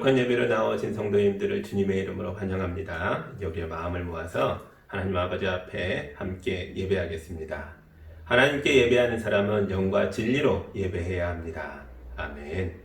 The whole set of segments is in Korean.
거룩한 예배로 나오신 성도님들을 주님의 이름으로 환영합니다. 이제 우리의 마음을 모아서 하나님 아버지 앞에 함께 예배하겠습니다. 하나님께 예배하는 사람은 영과 진리로 예배해야 합니다. 아멘.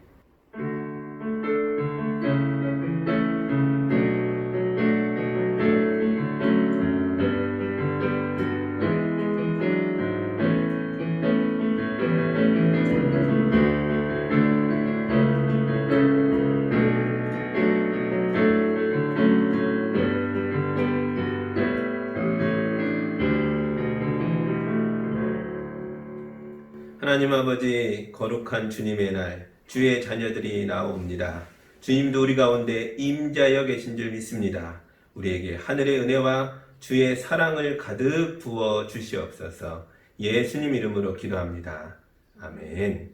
하나님 아버지, 거룩한 주님의 날, 주의 자녀들이 나옵니다. 주님도 우리 가운데 임자여 계신 줄 믿습니다. 우리에게 하늘의 은혜와 주의 사랑을 가득 부어 주시옵소서. 예수님 이름으로 기도합니다. 아멘.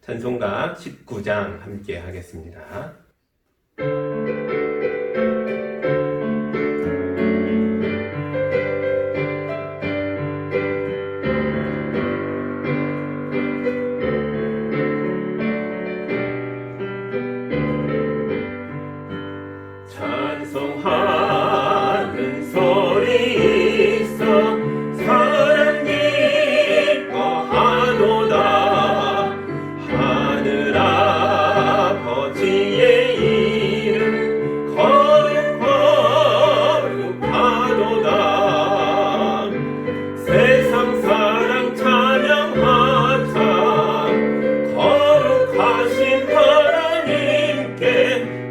찬송가 19장 함께 하겠습니다. 찬송하는 소리 있어 사랑 기뻐하도다. 하늘 아버지의 이름 거룩하도다. 세상 사랑 찬양하자. 거룩하신 하나님께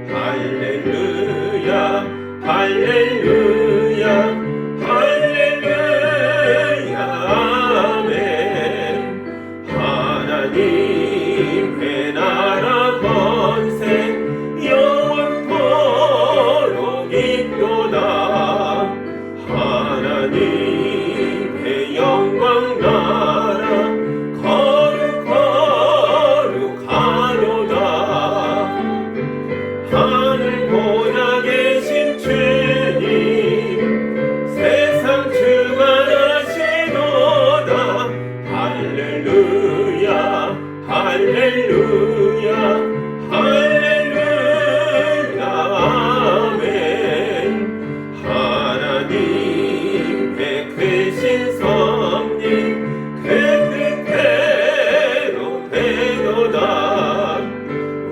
할렐루야 할렐루야 할렐루야 아멘. 하나님의 나라 권세 영원토록 있도다. 하나님의 영광 나라 거룩하도다. 하늘 보좌 계신 주님 세상 주관하시도다. 할렐루야 할렐루야 할렐루야 아멘. 하나님의 크신 섭리 그 뜻대로 되도다.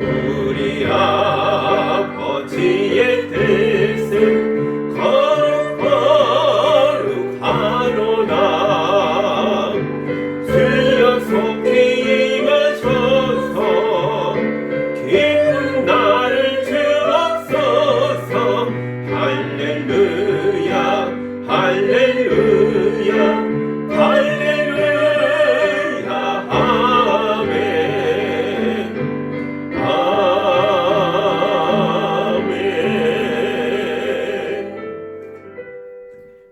우리 아버지의 뜻은 거룩하도다. 주여 속히 임하셔서 기쁜 날을 주옵소서. 할렐루야 할렐루야 할렐루야 아멘.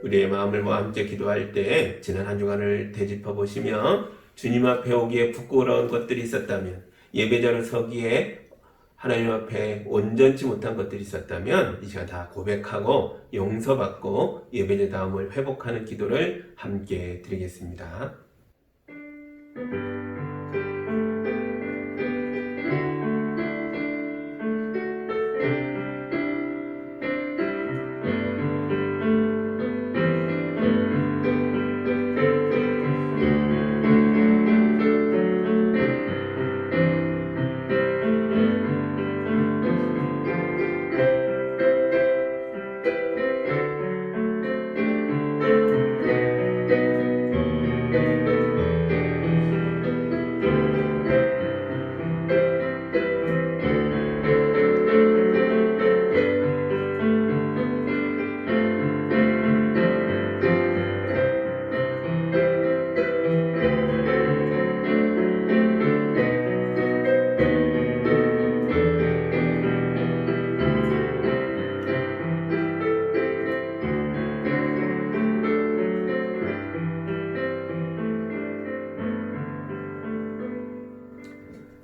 우리의 마음을 모아 함께 기도할 때 지난 한 주간을 되짚어 보시며 주님 앞에 오기에 부끄러운 것들이 있었다면, 예배자로 서기에 하나님 앞에 온전치 못한 것들이 있었다면 이 시간 다 고백하고 용서받고 예배자다움을 회복하는 기도를 함께 드리겠습니다.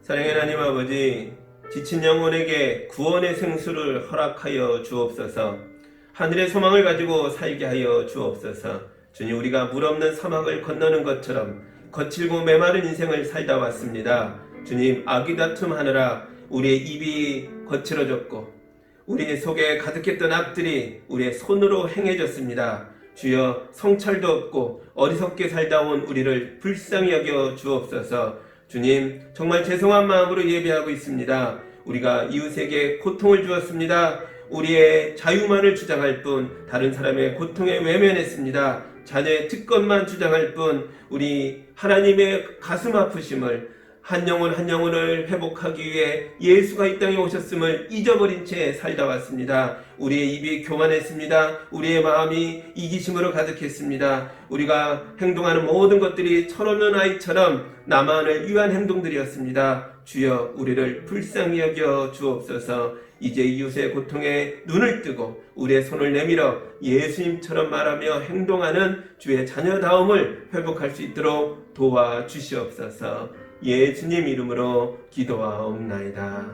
사랑의 하나님 아버지, 지친 영혼에게 구원의 생수를 허락하여 주옵소서. 하늘의 소망을 가지고 살게 하여 주옵소서. 주님, 우리가 물 없는 사막을 건너는 것처럼 거칠고 메마른 인생을 살다 왔습니다. 주님, 악이 다툼하느라 우리의 입이 거칠어졌고 우리 속에 가득했던 악들이 우리의 손으로 행해졌습니다. 주여, 성찰도 없고 어리석게 살다 온 우리를 불쌍히 여겨 주옵소서. 주님, 정말 죄송한 마음으로 예배하고 있습니다. 우리가 이웃에게 고통을 주었습니다. 우리의 자유만을 주장할 뿐 다른 사람의 고통에 외면했습니다. 자녀의 특권만 주장할 뿐 우리 하나님의 가슴 아프심을 한 영혼 한 영혼을 회복하기 위해 예수가 이 땅에 오셨음을 잊어버린 채 살다 왔습니다. 우리의 입이 교만했습니다. 우리의 마음이 이기심으로 가득했습니다. 우리가 행동하는 모든 것들이 철없는 아이처럼 나만을 위한 행동들이었습니다. 주여, 우리를 불쌍히 여겨 주옵소서. 이제 이웃의 고통에 눈을 뜨고 우리의 손을 내밀어 예수님처럼 말하며 행동하는 주의 자녀다움을 회복할 수 있도록 도와주시옵소서. 예수님 이름으로 기도하옵나이다.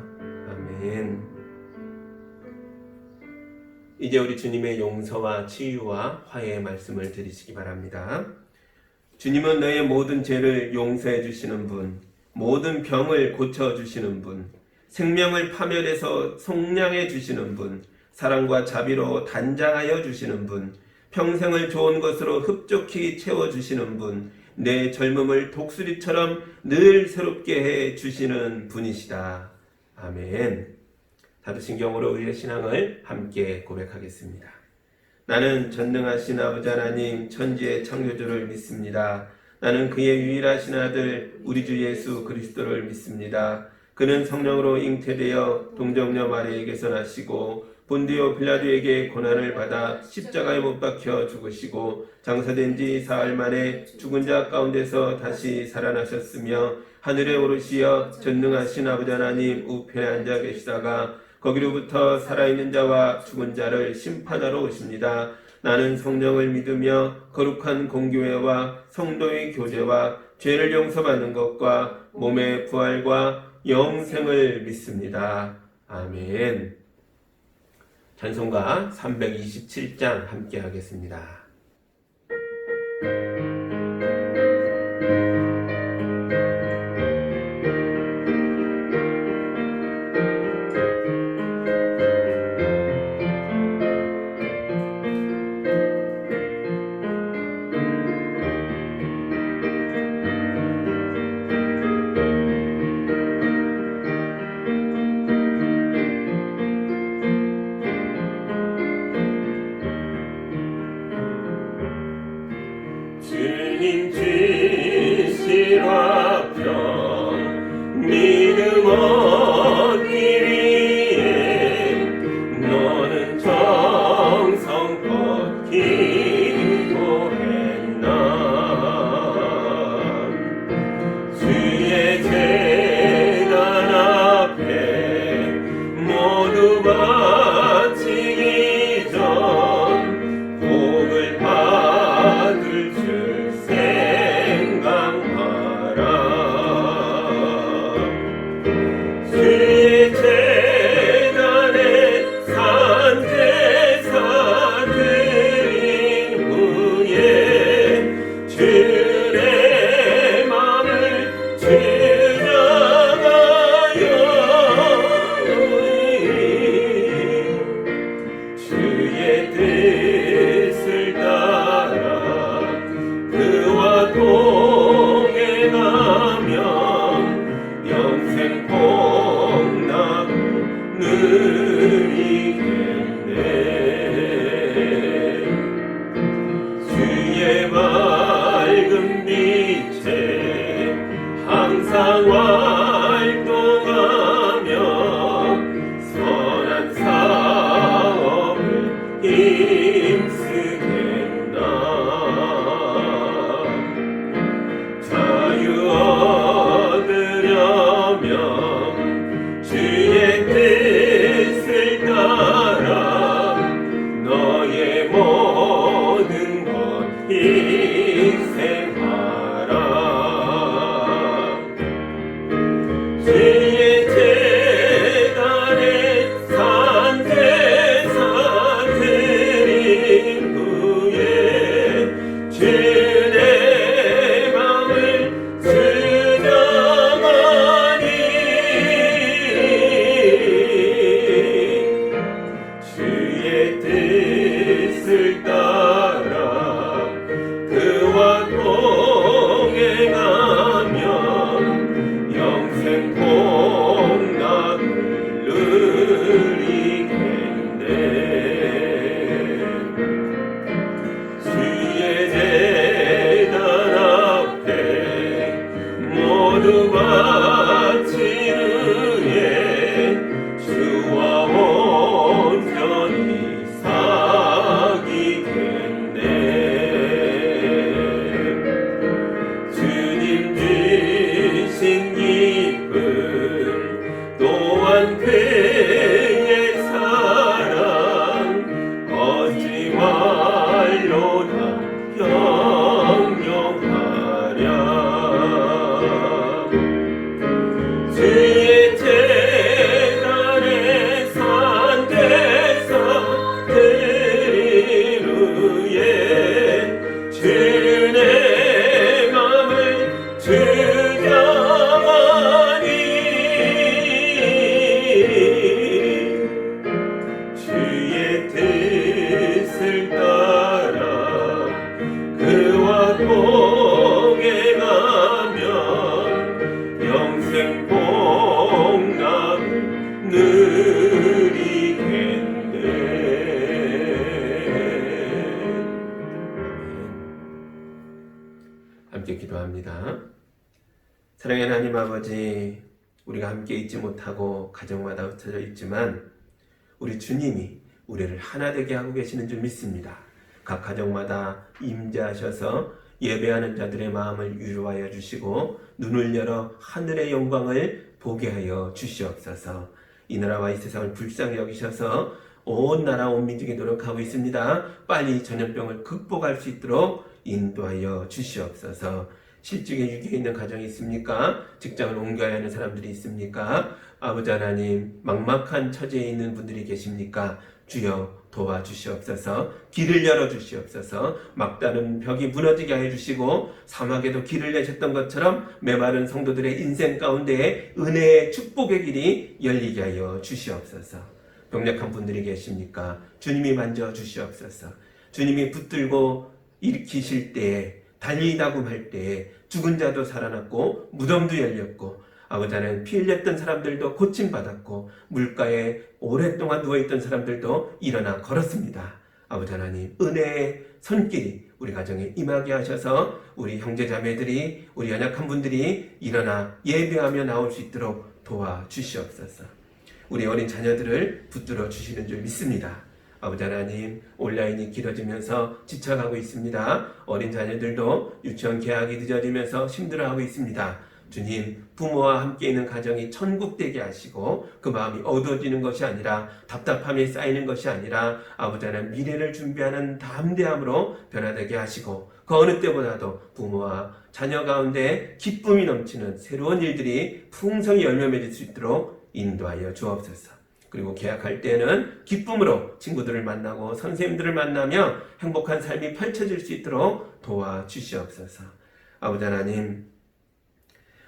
아멘. 이제 우리 주님의 용서와 치유와 화해의 말씀을 드리시기 바랍니다. 주님은 너의 모든 죄를 용서해 주시는 분, 모든 병을 고쳐주시는 분, 생명을 파멸해서 속량해 주시는 분, 사랑과 자비로 단장하여 주시는 분, 평생을 좋은 것으로 흡족히 채워주시는 분, 내 젊음을 독수리처럼 늘 새롭게 해 주시는 분이시다. 아멘. 사도신경으로 우리의 신앙을 함께 고백하겠습니다. 나는 전능하신 아버지 하나님 천지의 창조주를 믿습니다. 나는 그의 유일하신 아들 우리 주 예수 그리스도를 믿습니다. 그는 성령으로 잉태되어 동정녀 마리에게서 나시고 본디오 빌라도에게 고난을 받아 십자가에 못 박혀 죽으시고 장사된 지 사흘 만에 죽은 자 가운데서 다시 살아나셨으며 하늘에 오르시어 전능하신 아버지 하나님 우편에 앉아 계시다가 거기로부터 살아있는 자와 죽은 자를 심판하러 오십니다. 나는 성령을 믿으며 거룩한 공교회와 성도의 교제와 죄를 용서받는 것과 몸의 부활과 영생을 믿습니다. 아멘. 찬송가 327장 함께 하겠습니다. 주님 주실 화평 믿음 얻기 위해 너는 정성껏 기도했나. 주의 제단 앞에 모두 바치기 전 복을 받을 줄 생각하라. 주의 제단에 산제사 드린 후에 주의 맘을 주장하여 주의 뜻을 따라 그와 동행하면 영생 복락을 누리겠네. 주의 맑은 빛에 항상 활동하며 선한 사업을 힘쓰겠나. 자유 얻으려면 주의 뜻을 따라 너의 모든 것 희생하라. 주의 제단에 산제사 드린 후에 주의 맘을 주장하니 기도합니다. 사랑의 하나님 아버지, 우리가 함께 있지 못하고 가정마다 흩어져 있지만 우리 주님이 우리를 하나 되게 하고 계시는 줄 믿습니다. 각 가정마다 임재하셔서 예배하는 자들의 마음을 위로하여 주시고 눈을 열어 하늘의 영광을 보게 하여 주시옵소서. 이 나라와 이 세상을 불쌍히 여기셔서 온 나라 온 민족이 노력하고 있습니다. 빨리 전염병을 극복할 수 있도록 인도하여 주시옵소서. 실직에 유기에 있는 가정이 있습니까? 직장을 옮겨야 하는 사람들이 있습니까? 아버지 하나님, 막막한 처지에 있는 분들이 계십니까? 주여 도와주시옵소서. 길을 열어주시옵소서. 막다른 벽이 무너지게 해주시고 사막에도 길을 내셨던 것처럼 메마른 성도들의 인생 가운데에 은혜의 축복의 길이 열리게 하여 주시옵소서. 병약한 분들이 계십니까? 주님이 만져주시옵소서. 주님이 붙들고 일으키실 때에 달리다고 할 때에 죽은 자도 살아났고 무덤도 열렸고 아버지 하나님 피 흘렸던 사람들도 고침받았고 물가에 오랫동안 누워있던 사람들도 일어나 걸었습니다. 아버지 하나님 은혜의 손길이 우리 가정에 임하게 하셔서 우리 형제자매들이 우리 연약한 분들이 일어나 예배하며 나올 수 있도록 도와주시옵소서. 우리 어린 자녀들을 붙들어 주시는 줄 믿습니다. 아버지 하나님, 온라인이 길어지면서 지쳐가고 있습니다. 어린 자녀들도 유치원 개학이 늦어지면서 힘들어하고 있습니다. 주님, 부모와 함께 있는 가정이 천국 되게 하시고 그 마음이 어두워지는 것이 아니라 답답함이 쌓이는 것이 아니라 아버지 하나님 미래를 준비하는 담대함으로 변화되게 하시고 그 어느 때보다도 부모와 자녀 가운데 기쁨이 넘치는 새로운 일들이 풍성히 열매 맺을 수 있도록 인도하여 주옵소서. 그리고 개학할 때는 기쁨으로 친구들을 만나고 선생님들을 만나며 행복한 삶이 펼쳐질 수 있도록 도와주시옵소서. 아버지 하나님,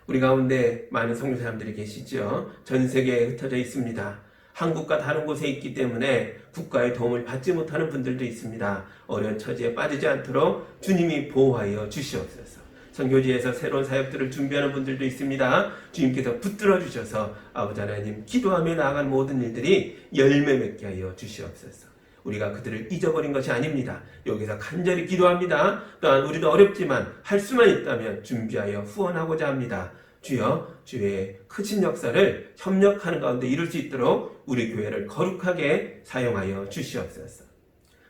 우리 가운데 많은 선교사님들이 계시죠. 전 세계에 흩어져 있습니다. 한국과 다른 곳에 있기 때문에 국가의 도움을 받지 못하는 분들도 있습니다. 어려운 처지에 빠지지 않도록 주님이 보호하여 주시옵소서. 선교지에서 새로운 사역들을 준비하는 분들도 있습니다. 주님께서 붙들어 주셔서 아버지 하나님 기도하며 나아간 모든 일들이 열매 맺게 하여 주시옵소서. 우리가 그들을 잊어버린 것이 아닙니다. 여기서 간절히 기도합니다. 또한 우리도 어렵지만 할 수만 있다면 준비하여 후원하고자 합니다. 주여, 주의 크신 역사를 협력하는 가운데 이룰 수 있도록 우리 교회를 거룩하게 사용하여 주시옵소서.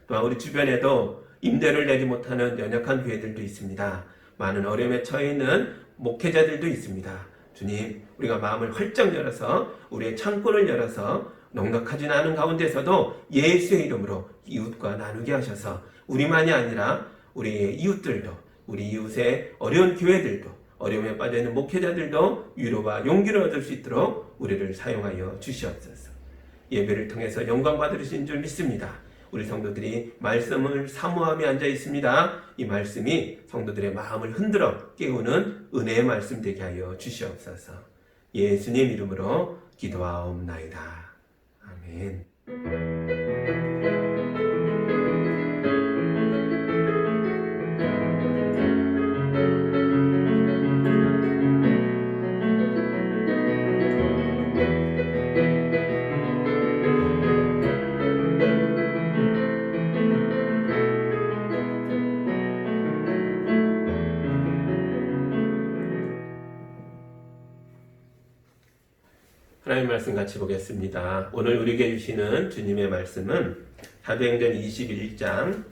또한 우리 주변에도 임대를 내지 못하는 연약한 교회들도 있습니다. 많은 어려움에 처해 있는 목회자들도 있습니다. 주님, 우리가 마음을 활짝 열어서 우리의 창고를 열어서 넉넉하진 않은 가운데서도 예수의 이름으로 이웃과 나누게 하셔서 우리만이 아니라 우리의 이웃들도, 우리 이웃의 어려운 교회들도, 어려움에 빠져있는 목회자들도 위로와 용기를 얻을 수 있도록 우리를 사용하여 주시옵소서. 예배를 통해서 영광 받으신 줄 믿습니다. 우리 성도들이 말씀을 사모하며 앉아 있습니다. 이 말씀이 성도들의 마음을 흔들어 깨우는 은혜의 말씀 되게 하여 주시옵소서. 예수님 이름으로 기도하옵나이다. 아멘. 하나님의 말씀 같이 보겠습니다. 오늘 우리에게 주시는 주님의 말씀은 사도행전 21장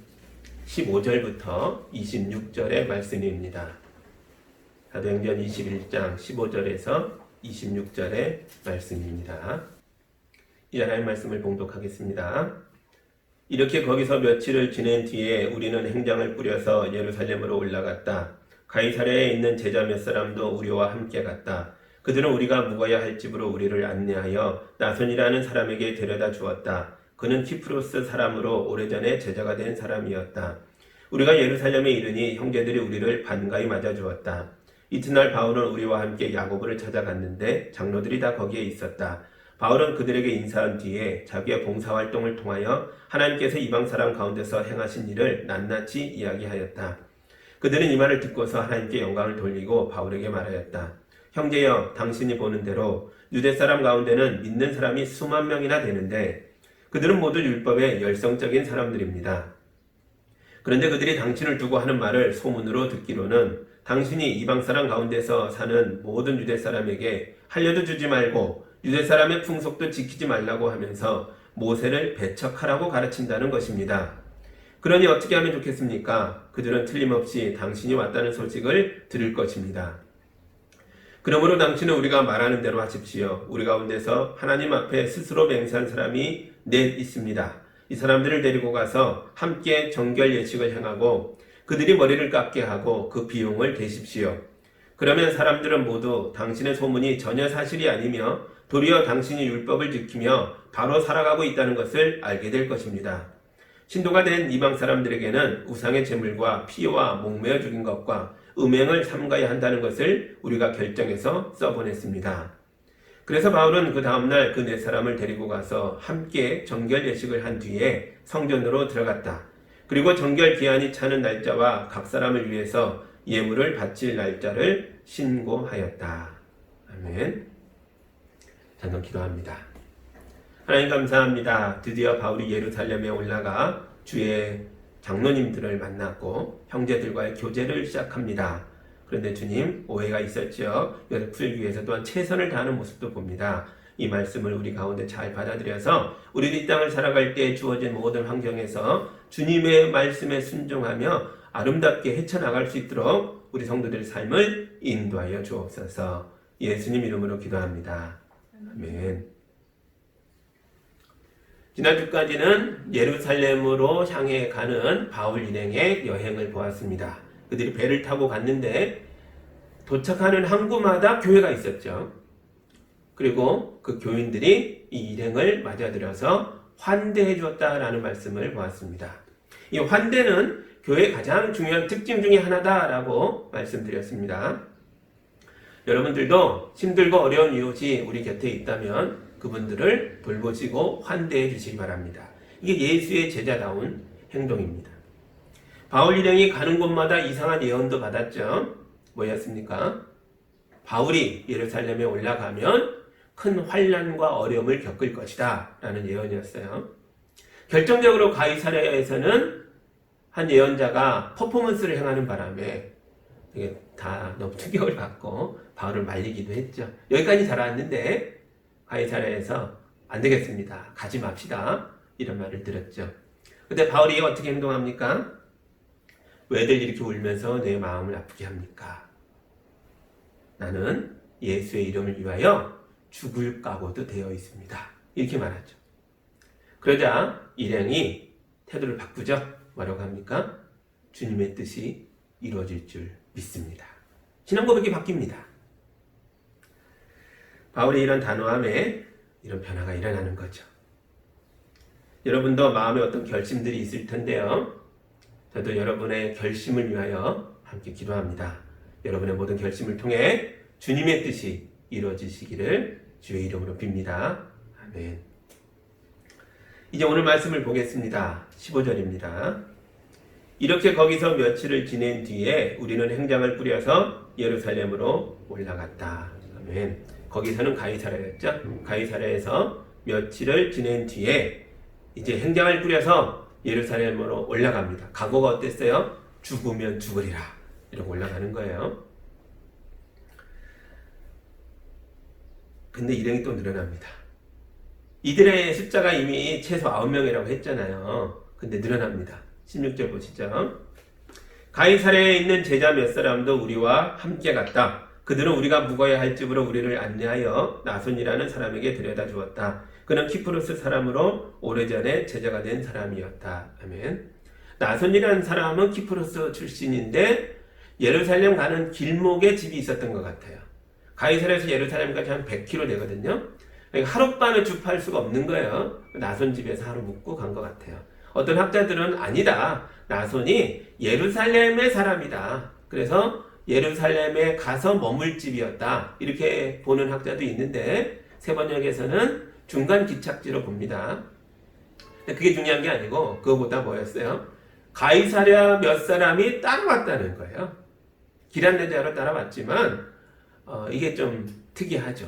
15절부터 26절의 말씀입니다. 사도행전 21장 15절에서 26절의 말씀입니다. 이 하나님의 말씀을 봉독하겠습니다. 이렇게 거기서 며칠을 지낸 뒤에 우리는 행장을 꾸려서 예루살렘으로 올라갔다. 가이사랴에 있는 제자 몇 사람도 우리와 함께 갔다. 그들은 우리가 묵어야 할 집으로 우리를 안내하여 나손이라는 사람에게 데려다 주었다. 그는 키프로스 사람으로 오래전에 제자가 된 사람이었다. 우리가 예루살렘에 이르니 형제들이 우리를 반가이 맞아주었다. 이튿날 바울은 우리와 함께 야고보를 찾아갔는데 장로들이 다 거기에 있었다. 바울은 그들에게 인사한 뒤에 자기의 봉사활동을 통하여 하나님께서 이방 사람 가운데서 행하신 일을 낱낱이 이야기하였다. 그들은 이 말을 듣고서 하나님께 영광을 돌리고 바울에게 말하였다. 형제여, 당신이 보는 대로 유대 사람 가운데는 믿는 사람이 수만 명이나 되는데 그들은 모두 율법의 열성적인 사람들입니다. 그런데 그들이 당신을 두고 하는 말을 소문으로 듣기로는 당신이 이방 사람 가운데서 사는 모든 유대 사람에게 할례도 주지 말고 유대 사람의 풍속도 지키지 말라고 하면서 모세를 배척하라고 가르친다는 것입니다. 그러니 어떻게 하면 좋겠습니까? 그들은 틀림없이 당신이 왔다는 소식을 들을 것입니다. 그러므로 당신은 우리가 말하는 대로 하십시오. 우리 가운데서 하나님 앞에 스스로 맹세한 사람이 넷 있습니다. 이 사람들을 데리고 가서 함께 정결 예식을 행하고 그들이 머리를 깎게 하고 그 비용을 대십시오. 그러면 사람들은 모두 당신의 소문이 전혀 사실이 아니며 도리어 당신이 율법을 지키며 바로 살아가고 있다는 것을 알게 될 것입니다. 신도가 된 이방 사람들에게는 우상의 제물과 피와 목매어 죽인 것과 음행을 삼가야 한다는 것을 우리가 결정해서 써보냈습니다. 그래서 바울은 그 다음날 그 네 사람을 데리고 가서 함께 정결 예식을 한 뒤에 성전으로 들어갔다. 그리고 정결 기한이 차는 날짜와 각 사람을 위해서 예물을 바칠 날짜를 신고하였다. 아멘. 잠깐 기도합니다. 하나님 감사합니다. 드디어 바울이 예루살렘에 올라가 주의 장로님들을 만났고 형제들과의 교제를 시작합니다. 그런데 주님, 오해가 있었죠. 이것을 풀기 위해서 또한 최선을 다하는 모습도 봅니다. 이 말씀을 우리 가운데 잘 받아들여서 우리도 이 땅을 살아갈 때 주어진 모든 환경에서 주님의 말씀에 순종하며 아름답게 헤쳐나갈 수 있도록 우리 성도들의 삶을 인도하여 주옵소서. 예수님 이름으로 기도합니다. 아멘. 지난주까지는 예루살렘으로 향해 가는 바울 일행의 여행을 보았습니다. 그들이 배를 타고 갔는데 도착하는 항구마다 교회가 있었죠. 그리고 그 교인들이 이 일행을 맞아들여서 환대해 주었다라는 말씀을 보았습니다. 이 환대는 교회의 가장 중요한 특징 중에 하나다라고 말씀드렸습니다. 여러분들도 힘들고 어려운 이웃이 우리 곁에 있다면 그분들을 돌보시고 환대해 주시기 바랍니다. 이게 예수의 제자다운 행동입니다. 바울 일행이 가는 곳마다 이상한 예언도 받았죠. 뭐였습니까? 바울이 예루살렘에 올라가면 큰 환난과 어려움을 겪을 것이다 라는 예언이었어요. 결정적으로 가이사랴에서는 한 예언자가 퍼포먼스를 행하는 바람에 이게 다 너무 충격을 받고 바울을 말리기도 했죠. 여기까지 잘 왔는데 가이사랴에서 안 되겠습니다. 가지 맙시다. 이런 말을 들었죠. 근데 바울이 어떻게 행동합니까? 왜들 이렇게 울면서 내 마음을 아프게 합니까? 나는 예수의 이름을 위하여 죽을 각오도 되어 있습니다. 이렇게 말하죠. 그러자 일행이 태도를 바꾸죠. 뭐라고 합니까? 주님의 뜻이 이루어질 줄 믿습니다. 신앙 고백이 바뀝니다. 바울의 이런 단호함에 이런 변화가 일어나는 거죠. 여러분도 마음에 어떤 결심들이 있을 텐데요. 저도 여러분의 결심을 위하여 함께 기도합니다. 여러분의 모든 결심을 통해 주님의 뜻이 이루어지시기를 주의 이름으로 빕니다. 아멘. 이제 오늘 말씀을 보겠습니다. 15절입니다. 이렇게 거기서 며칠을 지낸 뒤에 우리는 행장을 꾸려서 예루살렘으로 올라갔다. 아멘. 거기서는 가이사랴였죠. 가이사랴에서 며칠을 지낸 뒤에 이제 행장을 꾸려서 예루살렘으로 올라갑니다. 각오가 어땠어요? 죽으면 죽으리라. 이러고 올라가는 거예요. 근데 일행이 또 늘어납니다. 이들의 숫자가 이미 최소 9명이라고 했잖아요. 근데 늘어납니다. 16절 보시죠. 가이사랴에 있는 제자 몇 사람도 우리와 함께 갔다. 그들은 우리가 묵어야 할 집으로 우리를 안내하여 나손이라는 사람에게 데려다 주었다. 그는 키프로스 사람으로 오래전에 제자가 된 사람이었다. 아멘. 나손이라는 사람은 키프로스 출신인데 예루살렘 가는 길목에 집이 있었던 것 같아요. 가이사랴에서 예루살렘까지 한 100km 되거든요. 그러니까 하룻밤에 주파할 수가 없는 거예요. 나손 집에서 하루 묵고 간 것 같아요. 어떤 학자들은 아니다. 나손이 예루살렘의 사람이다. 그래서 예루살렘에 가서 머물 집이었다. 이렇게 보는 학자도 있는데 세번역에서는 중간 기착지로 봅니다. 근데 그게 중요한 게 아니고 그거보다 뭐였어요? 가이사랴 몇 사람이 따라왔다는 거예요. 길 안내자로 따라왔지만 이게 좀 특이하죠.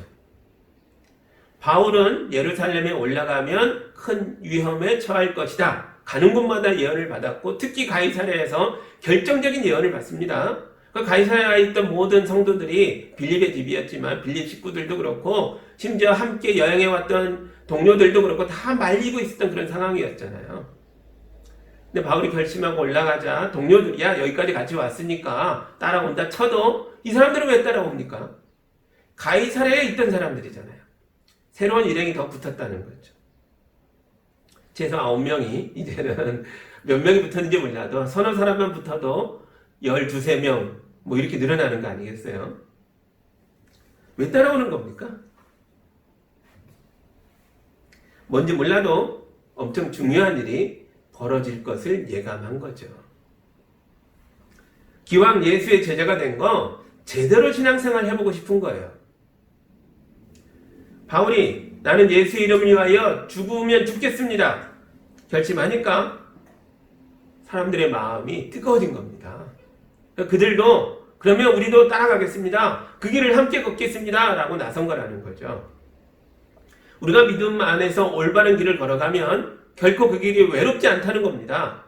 바울은 예루살렘에 올라가면 큰 위험에 처할 것이다 가는 곳마다 예언을 받았고 특히 가이사랴에서 결정적인 예언을 받습니다. 그 가이사랴에 있던 모든 성도들이 빌립의 집이었지만 빌립 식구들도 그렇고 심지어 함께 여행해 왔던 동료들도 그렇고 다 말리고 있었던 그런 상황이었잖아요. 근데 바울이 결심하고 올라가자 동료들이야 여기까지 같이 왔으니까 따라온다 쳐도 이 사람들은 왜 따라옵니까? 가이사랴에 있던 사람들이잖아요. 새로운 일행이 더 붙었다는 거죠. 최소 9명이 이제는 몇 명이 붙었는지 몰라도 서너 사람만 붙어도 12, 3명 뭐 이렇게 늘어나는 거 아니겠어요? 왜 따라오는 겁니까? 뭔지 몰라도 엄청 중요한 일이 벌어질 것을 예감한 거죠. 기왕 예수의 제자가 된 거 제대로 신앙생활 해보고 싶은 거예요. 바울이 나는 예수의 이름을 위하여 죽으면 죽겠습니다. 결심하니까 사람들의 마음이 뜨거워진 겁니다. 그들도 그러면 우리도 따라가겠습니다. 그 길을 함께 걷겠습니다. 라고 나선 거라는 거죠. 우리가 믿음 안에서 올바른 길을 걸어가면 결코 그 길이 외롭지 않다는 겁니다.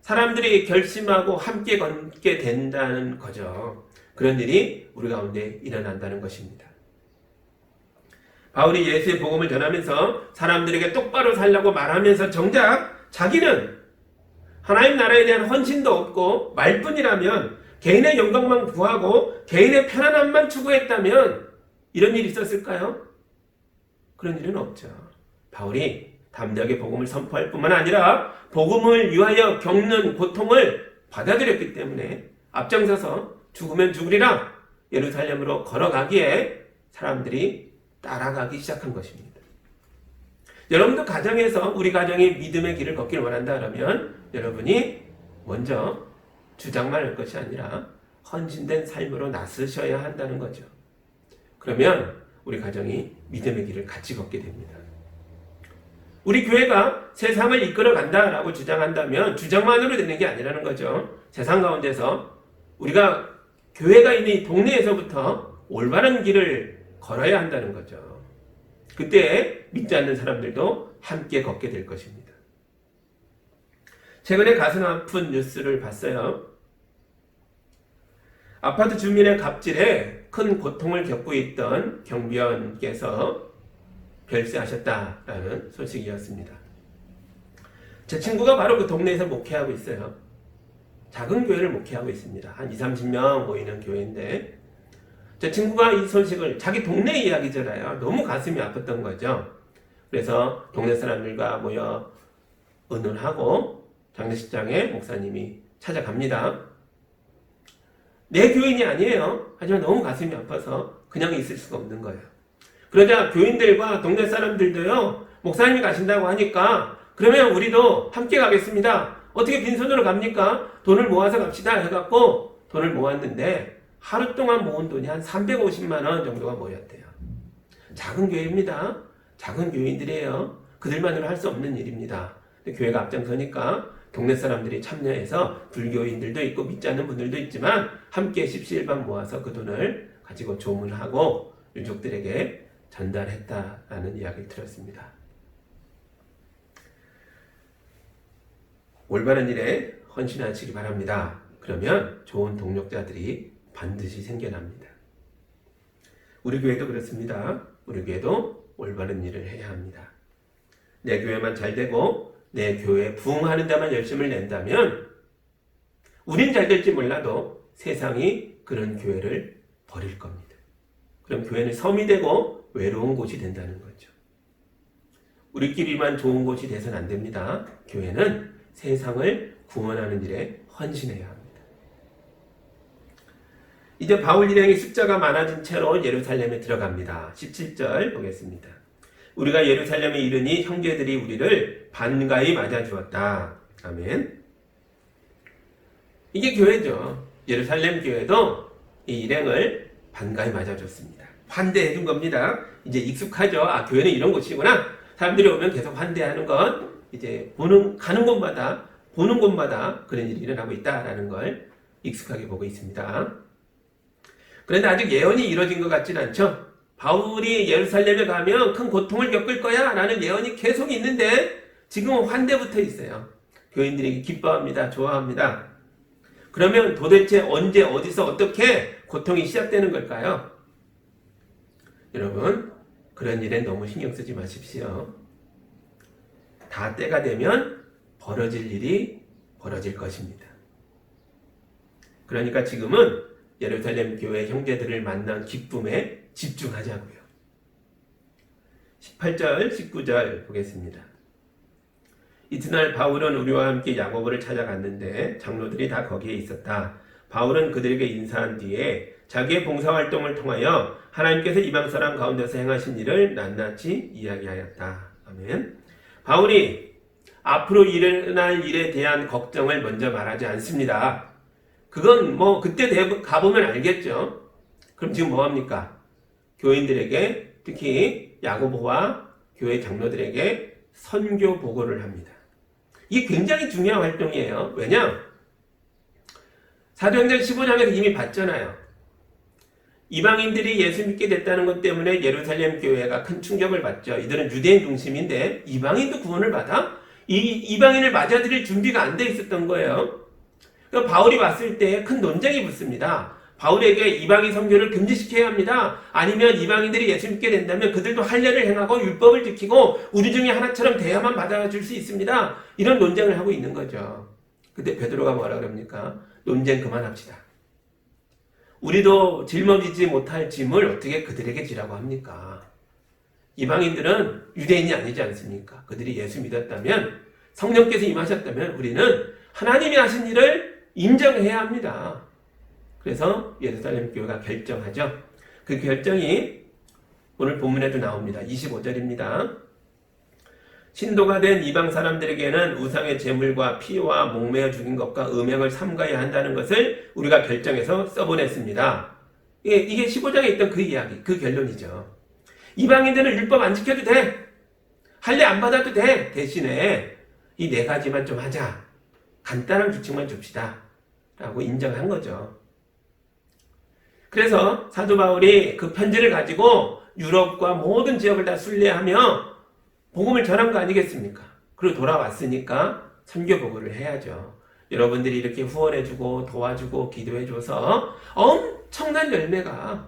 사람들이 결심하고 함께 걷게 된다는 거죠. 그런 일이 우리 가운데 일어난다는 것입니다. 바울이 예수의 복음을 전하면서 사람들에게 똑바로 살라고 말하면서 정작 자기는 하나님 나라에 대한 헌신도 없고 말뿐이라면 개인의 영광만 구하고 개인의 편안함만 추구했다면 이런 일이 있었을까요? 그런 일은 없죠. 바울이 담대하게 복음을 선포할 뿐만 아니라 복음을 위하여 겪는 고통을 받아들였기 때문에 앞장서서 죽으면 죽으리라 예루살렘으로 걸어가기에 사람들이 따라가기 시작한 것입니다. 여러분도 가정에서 우리 가정이 믿음의 길을 걷기를 원한다 그러면 여러분이 먼저 주장만 할 것이 아니라 헌신된 삶으로 나서셔야 한다는 거죠. 그러면 우리 가정이 믿음의 길을 같이 걷게 됩니다. 우리 교회가 세상을 이끌어 간다라고 주장한다면 주장만으로 되는 게 아니라는 거죠. 세상 가운데서 우리가 교회가 있는 이 동네에서부터 올바른 길을 걸어야 한다는 거죠. 그때 믿지 않는 사람들도 함께 걷게 될 것입니다. 최근에 가슴 아픈 뉴스를 봤어요. 아파트 주민의 갑질에 큰 고통을 겪고 있던 경비원께서 별세하셨다라는 소식이었습니다. 제 친구가 바로 그 동네에서 목회하고 있어요. 작은 교회를 목회하고 있습니다. 한 20, 30명 모이는 교회인데 제 친구가 이 소식을 자기 동네 이야기잖아요. 너무 가슴이 아팠던 거죠. 그래서 동네 사람들과 모여 의논하고 장례식장에 목사님이 찾아갑니다. 내 교인이 아니에요. 하지만 너무 가슴이 아파서 그냥 있을 수가 없는 거예요. 그러자 교인들과 동네 사람들도요. 목사님이 가신다고 하니까 그러면 우리도 함께 가겠습니다. 어떻게 빈손으로 갑니까? 돈을 모아서 갑시다 해갖고 돈을 모았는데 하루 동안 모은 돈이 한 350만 원 정도가 모였대요. 작은 교회입니다. 작은 교인들이에요. 그들만으로 할 수 없는 일입니다. 근데 교회가 앞장서니까 동네 사람들이 참여해서 불교인들도 있고 믿지 않는 분들도 있지만 함께 십시일반 모아서 그 돈을 가지고 조문하고 유족들에게 전달했다라는 이야기를 들었습니다. 올바른 일에 헌신하시기 바랍니다. 그러면 좋은 동력자들이 반드시 생겨납니다. 우리 교회도 그렇습니다. 우리 교회도 올바른 일을 해야 합니다. 내 교회만 잘 되고 내 교회에 부응하는 데만 열심을 낸다면 우린 잘 될지 몰라도 세상이 그런 교회를 버릴 겁니다. 그럼 교회는 섬이 되고 외로운 곳이 된다는 거죠. 우리끼리만 좋은 곳이 돼서는 안 됩니다. 교회는 세상을 구원하는 일에 헌신해야 합니다. 이제 바울 일행의 숫자가 많아진 채로 예루살렘에 들어갑니다. 17절 보겠습니다. 우리가 예루살렘에 이르니 형제들이 우리를 반가이 맞아주었다. 아멘. 이게 교회죠. 예루살렘 교회도 이 일행을 반가이 맞아줬습니다. 환대해 준 겁니다. 이제 익숙하죠. 아, 교회는 이런 곳이구나. 사람들이 오면 계속 환대하는 건 이제 가는 곳마다 보는 곳마다 그런 일이 일어나고 있다라는 걸 익숙하게 보고 있습니다. 그런데 아직 예언이 이루어진 것 같지는 않죠. 바울이 예루살렘에 가면 큰 고통을 겪을 거야 라는 예언이 계속 있는데 지금은 환대부터 있어요. 교인들이 기뻐합니다. 좋아합니다. 그러면 도대체 언제 어디서 어떻게 고통이 시작되는 걸까요? 여러분, 그런 일에 너무 신경 쓰지 마십시오. 다 때가 되면 벌어질 일이 벌어질 것입니다. 그러니까 지금은 예루살렘 교회 형제들을 만난 기쁨에 집중하자고요. 18절, 19절 보겠습니다. 이튿날 바울은 우리와 함께 야고보를 찾아갔는데 장로들이 다 거기에 있었다. 바울은 그들에게 인사한 뒤에 자기의 봉사활동을 통하여 하나님께서 이방 사람 가운데서 행하신 일을 낱낱이 이야기하였다. 아멘. 바울이 앞으로 일어날 일에 대한 걱정을 먼저 말하지 않습니다. 그건 그때 가보면 알겠죠. 그럼 지금 뭐합니까? 교인들에게, 특히 야고보와 교회 장로들에게 선교 보고를 합니다. 이게 굉장히 중요한 활동이에요. 왜냐? 사도행전 15장에서 이미 봤잖아요. 이방인들이 예수 믿게 됐다는 것 때문에 예루살렘 교회가 큰 충격을 받죠. 이들은 유대인 중심인데 이방인도 구원을 받아? 이방인을 맞아들일 준비가 안 돼 있었던 거예요. 그러니까 바울이 왔을 때 큰 논쟁이 붙습니다. 바울에게 이방인 선교를 금지시켜야 합니다. 아니면 이방인들이 예수 믿게 된다면 그들도 할례를 행하고 율법을 지키고 우리 중에 하나처럼 대야만 받아줄 수 있습니다. 이런 논쟁을 하고 있는 거죠. 그때 베드로가 뭐라 그럽니까? 논쟁 그만합시다. 우리도 짊어지지 못할 짐을 어떻게 그들에게 지라고 합니까? 이방인들은 유대인이 아니지 않습니까? 그들이 예수 믿었다면, 성령께서 임하셨다면 우리는 하나님이 하신 일을 인정해야 합니다. 그래서 예루살렘 교회가 결정하죠. 그 결정이 오늘 본문에도 나옵니다. 25절입니다. 신도가 된 이방 사람들에게는 우상의 제물과 피와 목매어 죽인 것과 음행을 삼가야 한다는 것을 우리가 결정해서 써보냈습니다. 이게 15장에 있던 그 이야기, 그 결론이죠. 이방인들은 율법 안 지켜도 돼. 할례 안 받아도 돼. 대신에 이 네 가지만 좀 하자. 간단한 규칙만 줍시다. 라고 인정한 거죠. 그래서 사도 바울이 그 편지를 가지고 유럽과 모든 지역을 다 순례하며 복음을 전한 거 아니겠습니까? 그리고 돌아왔으니까 선교 보고를 해야죠. 여러분들이 이렇게 후원해주고 도와주고 기도해줘서 엄청난 열매가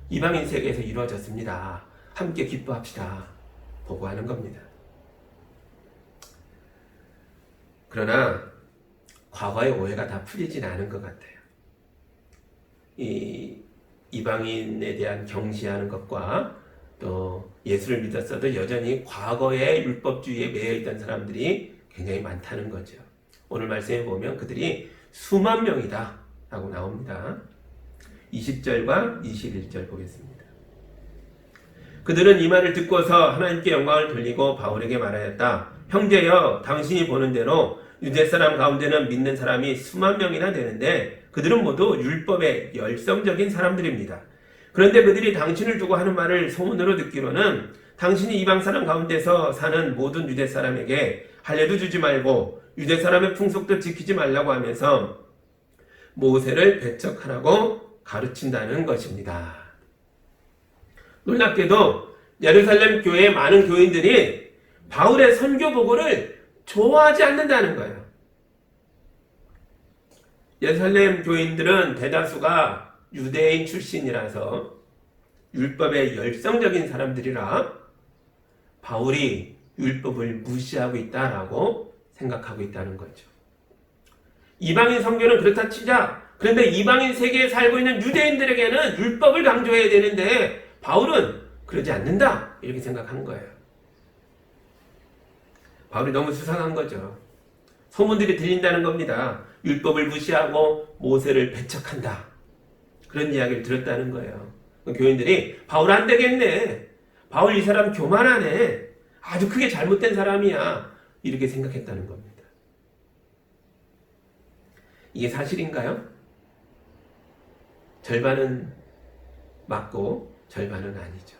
이방인 세계에서 이루어졌습니다. 함께 기뻐합시다. 보고하는 겁니다. 그러나 과거의 오해가 다 풀리진 않은 것 같아요. 이방인에 대한 경시하는 것과 또 예수를 믿었어도 여전히 과거의 율법주의에 매여 있던 사람들이 굉장히 많다는 거죠. 오늘 말씀에 보면 그들이 수만 명이다 라고 나옵니다. 20절과 21절 보겠습니다. 그들은 이 말을 듣고서 하나님께 영광을 돌리고 바울에게 말하였다. 형제여, 당신이 보는 대로 유대 사람 가운데는 믿는 사람이 수만 명이나 되는데 그들은 모두 율법의 열성적인 사람들입니다. 그런데 그들이 당신을 두고 하는 말을 소문으로 듣기로는 당신이 이방 사람 가운데서 사는 모든 유대 사람에게 할례도 주지 말고 유대 사람의 풍속도 지키지 말라고 하면서 모세를 배척하라고 가르친다는 것입니다. 놀랍게도 예루살렘 교회의 많은 교인들이 바울의 선교 보고를 좋아하지 않는다는 거예요. 예루살렘 교인들은 대다수가 유대인 출신이라서 율법의 열성적인 사람들이라 바울이 율법을 무시하고 있다라고 생각하고 있다는 거죠. 이방인 선교는 그렇다 치자. 그런데 이방인 세계에 살고 있는 유대인들에게는 율법을 강조해야 되는데 바울은 그러지 않는다 이렇게 생각한 거예요. 바울이 너무 수상한 거죠. 소문들이 들린다는 겁니다. 율법을 무시하고 모세를 배척한다. 그런 이야기를 들었다는 거예요. 교인들이 바울 안 되겠네. 바울 이 사람 교만하네. 아주 크게 잘못된 사람이야. 이렇게 생각했다는 겁니다. 이게 사실인가요? 절반은 맞고 절반은 아니죠.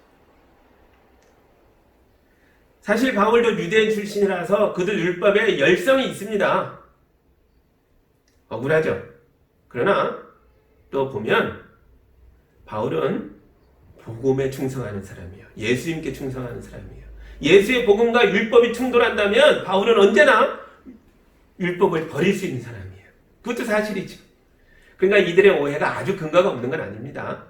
사실 바울도 유대인 출신이라서 그들 율법에 열성이 있습니다. 억울하죠. 그러나 또 보면 바울은 복음에 충성하는 사람이에요. 예수님께 충성하는 사람이에요. 예수의 복음과 율법이 충돌한다면 바울은 언제나 율법을 버릴 수 있는 사람이에요. 그것도 사실이죠. 그러니까 이들의 오해가 아주 근거가 없는 건 아닙니다.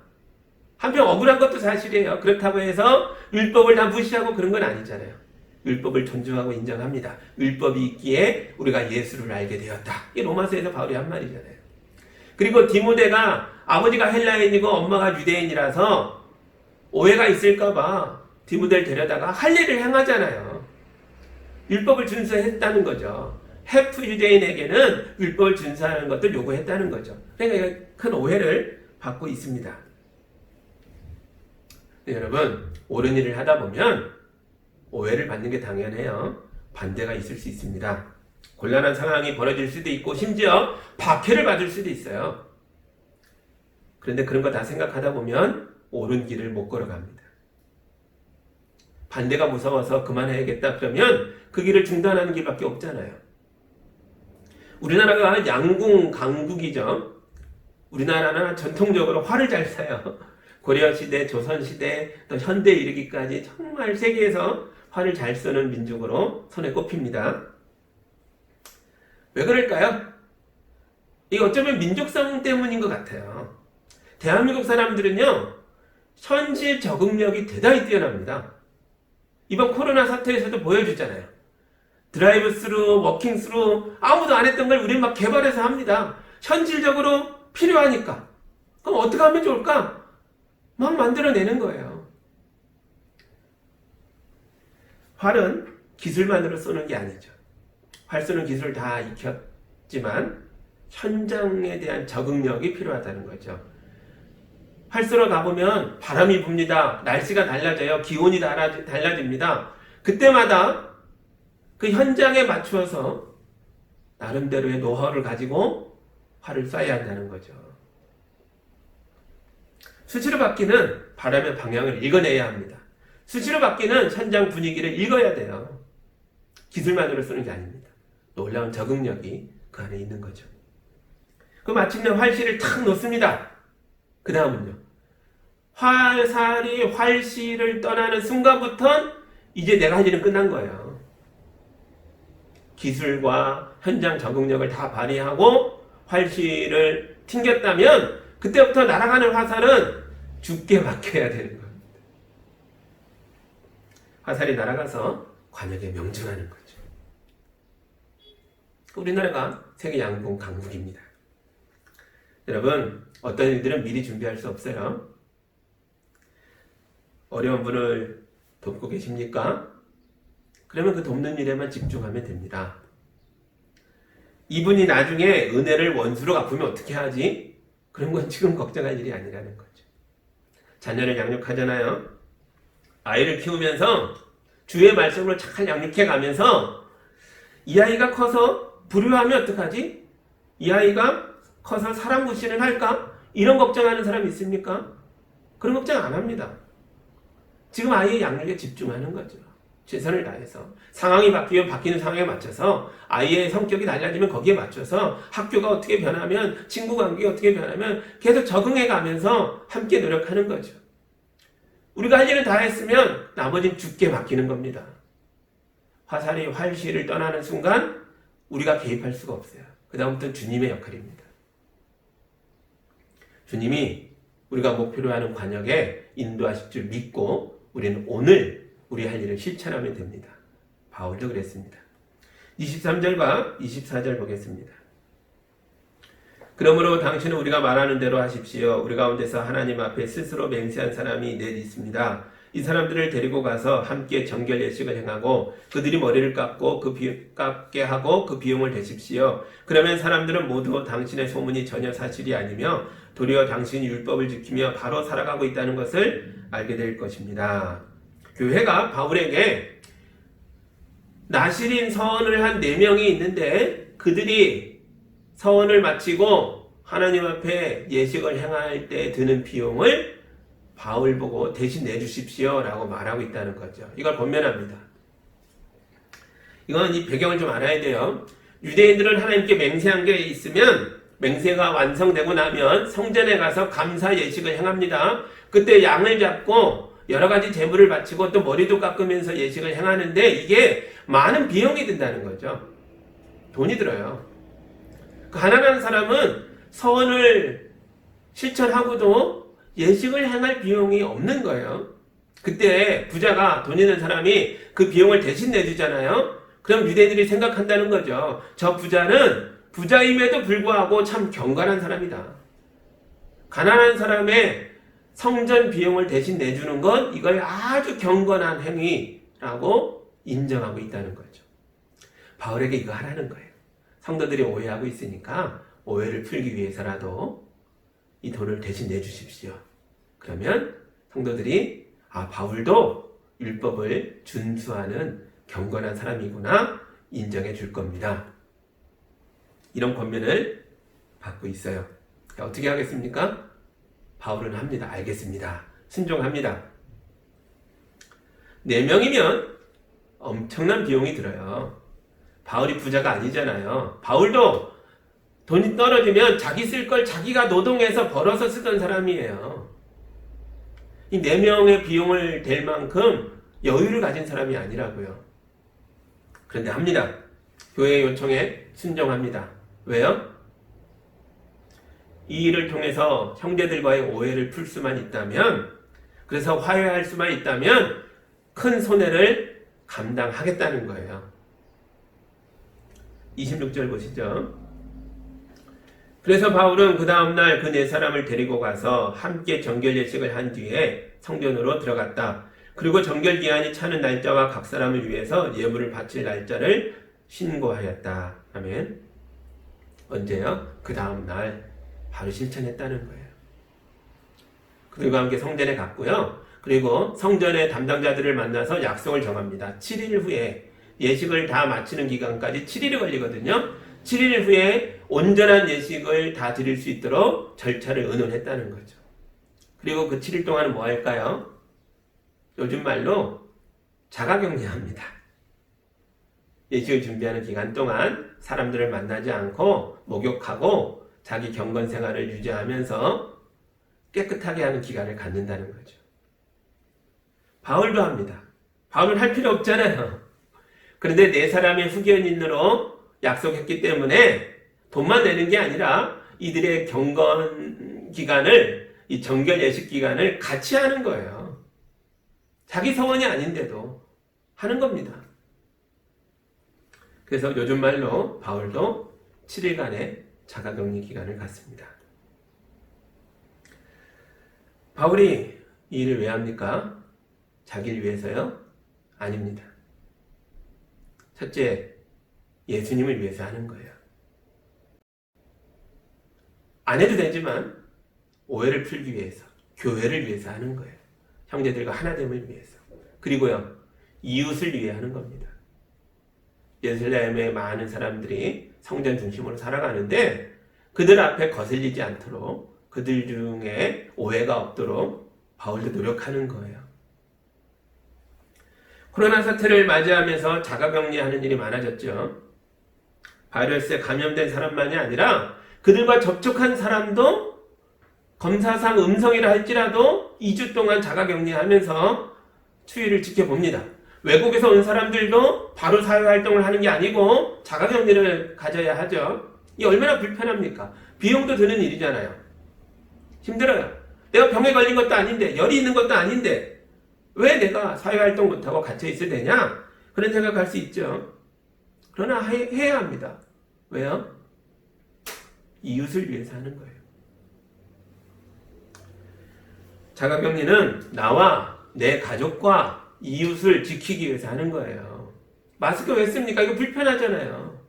한편 억울한 것도 사실이에요. 그렇다고 해서 율법을 다 무시하고 그런 건 아니잖아요. 율법을 존중하고 인정합니다. 율법이 있기에 우리가 예수를 알게 되었다. 이게 로마서에서 바울이 한 말이잖아요. 그리고 디모데가 아버지가 헬라인이고 엄마가 유대인이라서 오해가 있을까봐 디모데를 데려다가 할 일을 행하잖아요. 율법을 준수했다는 거죠. 해프 유대인에게는 율법을 준수하는 것도 요구했다는 거죠. 그러니까 큰 오해를 받고 있습니다. 네, 여러분, 옳은 일을 하다 보면 오해를 받는 게 당연해요. 반대가 있을 수 있습니다. 곤란한 상황이 벌어질 수도 있고 심지어 박해를 받을 수도 있어요. 그런데 그런 거 다 생각하다 보면 옳은 길을 못 걸어갑니다. 반대가 무서워서 그만해야겠다 그러면 그 길을 중단하는 길밖에 없잖아요. 우리나라가 양궁 강국이죠. 우리나라는 전통적으로 활을 잘 쏴요. 고려시대, 조선시대, 또 현대에 이르기까지 정말 세계에서 활을 잘 쏘는 민족으로 손에 꼽힙니다. 왜 그럴까요? 이게 어쩌면 민족성 때문인 것 같아요. 대한민국 사람들은요, 현실 적응력이 대단히 뛰어납니다. 이번 코로나 사태에서도 보여주잖아요. 드라이브 스루, 워킹 스루, 아무도 안 했던 걸 우리는 막 개발해서 합니다. 현실적으로 필요하니까. 그럼 어떻게 하면 좋을까? 막 만들어내는 거예요. 활은 기술만으로 쏘는 게 아니죠. 활 쏘는 기술 다 익혔지만 현장에 대한 적응력이 필요하다는 거죠. 활 쏘러 가보면 바람이 붑니다. 날씨가 달라져요. 기온이 달라집니다. 그때마다 그 현장에 맞추어서 나름대로의 노하우를 가지고 활을 쏴야 한다는 거죠. 수시로 바뀌는 바람의 방향을 읽어내야 합니다. 수시로 바뀌는 현장 분위기를 읽어야 돼요. 기술만으로 쓰는 게 아닙니다. 놀라운 적응력이 그 안에 있는 거죠. 그 마침내 활실을 탁 놓습니다. 그 다음은요. 화살이 활실을 떠나는 순간부터 이제 내가 할 일은 끝난 거예요. 기술과 현장 적응력을 다 발휘하고 활실을 튕겼다면 그때부터 날아가는 화살은 죽게 맡겨야 되는 겁니다. 화살이 날아가서 관역에 명중하는 거죠. 우리나라가 세계 양궁 강국입니다. 여러분, 어떤 일들은 미리 준비할 수 없어요. 어려운 분을 돕고 계십니까? 그러면 그 돕는 일에만 집중하면 됩니다. 이분이 나중에 은혜를 원수로 갚으면 어떻게 하지? 그런 건 지금 걱정할 일이 아니라는 거죠. 자녀를 양육하잖아요. 아이를 키우면서 주의 말씀을 잘 양육해 가면서 이 아이가 커서 불효하면 어떡하지? 이 아이가 커서 사람 구실을 할까? 이런 걱정하는 사람 있습니까? 그런 걱정 안 합니다. 지금 아이의 양육에 집중하는 거죠. 최선을 다해서. 상황이 바뀌면 바뀌는 상황에 맞춰서 아이의 성격이 달라지면 거기에 맞춰서 학교가 어떻게 변하면 친구 관계가 어떻게 변하면 계속 적응해 가면서 함께 노력하는 거죠. 우리가 할 일은 다 했으면 나머지는 죽게 맡기는 겁니다. 화살이 활실을 떠나는 순간 우리가 개입할 수가 없어요. 그 다음부터는 주님의 역할입니다. 주님이 우리가 목표로 하는 관역에 인도하실 줄 믿고 우리는 오늘 우리 할 일을 실천하면 됩니다. 바울도 그랬습니다. 23절과 24절 보겠습니다. 그러므로 당신은 우리가 말하는 대로 하십시오. 우리 가운데서 하나님 앞에 스스로 맹세한 사람이 넷 있습니다. 이 사람들을 데리고 가서 함께 정결 예식을 행하고 그들이 머리를 깎게 하고 그 비용을 대십시오. 그러면 사람들은 모두 당신의 소문이 전혀 사실이 아니며 도리어 당신이 율법을 지키며 바로 살아가고 있다는 것을 알게 될 것입니다. 교회가 바울에게 나실인 서원을 한 4명이 있는데 그들이 서원을 마치고 하나님 앞에 예식을 행할 때 드는 비용을 바울 보고 대신 내주십시오 라고 말하고 있다는 거죠. 이걸 권면합니다. 이건 이 배경을 좀 알아야 돼요. 유대인들은 하나님께 맹세한 게 있으면 맹세가 완성되고 나면 성전에 가서 감사 예식을 행합니다. 그때 양을 잡고 여러 가지 제물을 바치고 또 머리도 깎으면서 예식을 행하는데 이게 많은 비용이 든다는 거죠. 돈이 들어요. 가난한 사람은 서원을 실천하고도 예식을 행할 비용이 없는 거예요. 그때 부자가 돈 있는 사람이 그 비용을 대신 내주잖아요. 그럼 유대인들이 생각한다는 거죠. 저 부자는 부자임에도 불구하고 참 경건한 사람이다. 가난한 사람의 성전 비용을 대신 내주는 건 이걸 아주 경건한 행위라고 인정하고 있다는 거죠. 바울에게 이거 하라는 거예요. 성도들이 오해하고 있으니까 오해를 풀기 위해서라도 이 돈을 대신 내주십시오. 그러면 성도들이 바울도 율법을 준수하는 경건한 사람이구나 인정해 줄 겁니다. 이런 권면을 받고 있어요. 어떻게 하겠습니까? 바울은 합니다. 알겠습니다. 순종합니다. 4명이면 엄청난 비용이 들어요. 바울이 부자가 아니잖아요. 바울도 돈이 떨어지면 자기 쓸 걸 자기가 노동해서 벌어서 쓰던 사람이에요. 이 4명의 비용을 댈 만큼 여유를 가진 사람이 아니라고요. 그런데 합니다. 교회의 요청에 순종합니다. 왜요? 이 일을 통해서 형제들과의 오해를 풀 수만 있다면, 그래서 화해할 수만 있다면 큰 손해를 감당하겠다는 거예요. 26절 보시죠. 그래서 바울은 그 다음날 그 4사람을 데리고 가서 함께 정결 예식을 한 뒤에 성전으로 들어갔다. 그리고 정결 기한이 차는 날짜와 각 사람을 위해서 예물을 바칠 날짜를 신고하였다. 아멘. 언제요? 그 다음날 바로 실천했다는 거예요. 그들과 함께 성전에 갔고요. 그리고 성전의 담당자들을 만나서 약속을 정합니다. 7일 후에 예식을 다 마치는 기간까지 7일이 걸리거든요. 7일 후에 온전한 예식을 다 드릴 수 있도록 절차를 의논했다는 거죠. 그리고 그 7일 동안은 뭐 할까요? 요즘 말로 자가격리합니다. 예식을 준비하는 기간 동안 사람들을 만나지 않고 목욕하고 자기 경건 생활을 유지하면서 깨끗하게 하는 기간을 갖는다는 거죠. 바울도 합니다. 바울은 할 필요 없잖아요. 그런데 4사람의 후견인으로 약속했기 때문에 돈만 내는 게 아니라 이들의 경건 기간을, 이 정결 예식 기간을 같이 하는 거예요. 자기 서원이 아닌데도 하는 겁니다. 그래서 요즘 말로 바울도 7일간의 자가격리 기간을 갖습니다. 바울이 이 일을 왜 합니까? 자기를 위해서요? 아닙니다. 첫째, 예수님을 위해서 하는 거예요. 안 해도 되지만 오해를 풀기 위해서, 교회를 위해서 하는 거예요. 형제들과 하나됨을 위해서. 그리고요, 이웃을 위해 하는 겁니다. 예루살렘의 많은 사람들이 성전 중심으로 살아가는데 그들 앞에 거슬리지 않도록, 그들 중에 오해가 없도록 바울도 노력하는 거예요. 코로나 사태를 맞이하면서 자가격리하는 일이 많아졌죠. 바이러스에 감염된 사람만이 아니라 그들과 접촉한 사람도 검사상 음성이라 할지라도 2주 동안 자가격리하면서 추이를 지켜봅니다. 외국에서 온 사람들도 바로 사회활동을 하는 게 아니고 자가격리를 가져야 하죠. 이게 얼마나 불편합니까? 비용도 드는 일이잖아요. 힘들어요. 내가 병에 걸린 것도 아닌데, 열이 있는 것도 아닌데 왜 내가 사회활동 못하고 갇혀있어야 되냐? 그런 생각할 수 있죠. 그러나 해야 합니다. 왜요? 이웃을 위해서 하는 거예요. 자가격리는 나와 내 가족과 이웃을 지키기 위해서 하는 거예요. 마스크 왜 씁니까? 이거 불편하잖아요.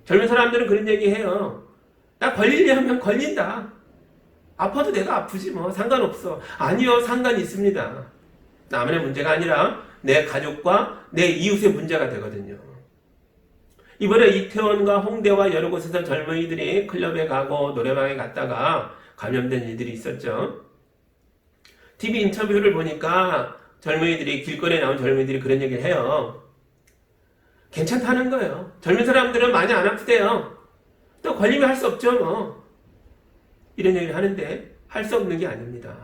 젊은 사람들은 그런 얘기 해요. 나 걸리려면 걸린다. 아파도 내가 아프지 뭐 상관없어. 아니요, 상관이 있습니다. 나만의 문제가 아니라 내 가족과 내 이웃의 문제가 되거든요. 이번에 이태원과 홍대와 여러 곳에서 젊은이들이 클럽에 가고 노래방에 갔다가 감염된 일들이 있었죠. TV 인터뷰를 보니까 길거리에 나온 젊은이들이 그런 얘기를 해요. 괜찮다는 거예요. 젊은 사람들은 많이 안 아프대요. 또 걸리면 할 수 없죠 뭐. 이런 얘기를 하는데 할 수 없는 게 아닙니다.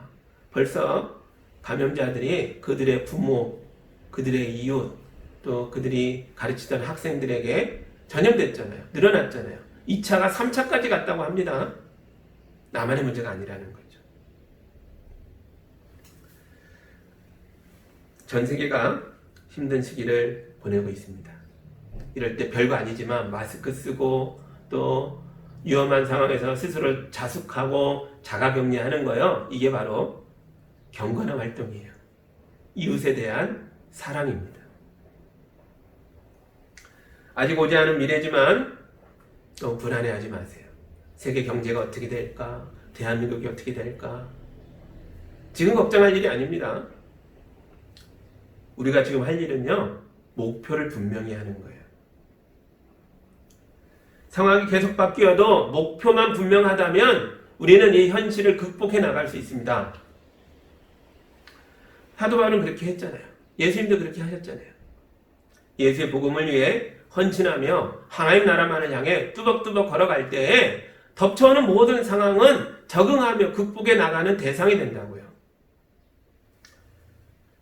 벌써 감염자들이 그들의 부모, 그들의 이웃, 또 그들이 가르치던 학생들에게 전염됐잖아요. 늘어났잖아요. 2차가 3차까지 갔다고 합니다. 나만의 문제가 아니라는 거죠. 전 세계가 힘든 시기를 보내고 있습니다. 이럴 때 별거 아니지만 마스크 쓰고 또 위험한 상황에서 스스로 자숙하고 자가격리하는 거요. 이게 바로 경건한 활동이에요. 이웃에 대한 사랑입니다. 아직 오지 않은 미래지만 너무 불안해하지 마세요. 세계 경제가 어떻게 될까? 대한민국이 어떻게 될까? 지금 걱정할 일이 아닙니다. 우리가 지금 할 일은요, 목표를 분명히 하는 거예요. 상황이 계속 바뀌어도 목표만 분명하다면 우리는 이 현실을 극복해 나갈 수 있습니다. 사도 바울은 그렇게 했잖아요. 예수님도 그렇게 하셨잖아요. 예수의 복음을 위해 헌신하며 하나님 나라만을 향해 뚜벅뚜벅 걸어갈 때에 덮쳐오는 모든 상황은 적응하며 극복해 나가는 대상이 된다고요.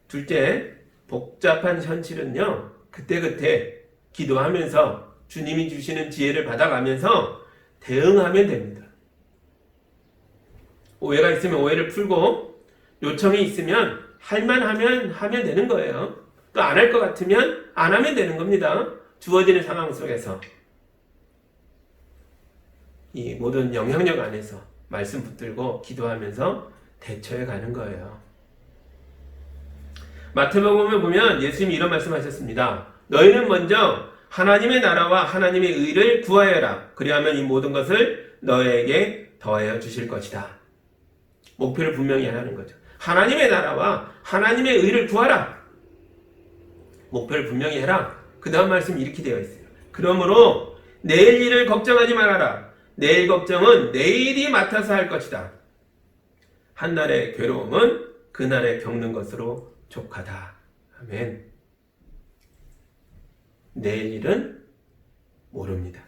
둘째, 복잡한 현실은요, 그때그때 기도하면서 주님이 주시는 지혜를 받아가면서 대응하면 됩니다. 오해가 있으면 오해를 풀고, 요청이 있으면 할만하면 하면 되는 거예요. 또 안 할 것 같으면 안 하면 되는 겁니다. 주어지는 상황 속에서. 이 모든 영향력 안에서 말씀 붙들고 기도하면서 대처해 가는 거예요. 마태복음을 보면 예수님이 이런 말씀하셨습니다. 너희는 먼저 하나님의 나라와 하나님의 의를 구하여라. 그리하면 이 모든 것을 너희에게 더하여 주실 것이다. 목표를 분명히 하는 거죠. 하나님의 나라와 하나님의 의를 구하라. 목표를 분명히 해라. 그 다음 말씀이 이렇게 되어 있어요. 그러므로 내일 일을 걱정하지 말아라. 내일 걱정은 내일이 맡아서 할 것이다. 한날의 괴로움은 그날에 겪는 것으로 족하다. 아멘. 내일 일은 모릅니다.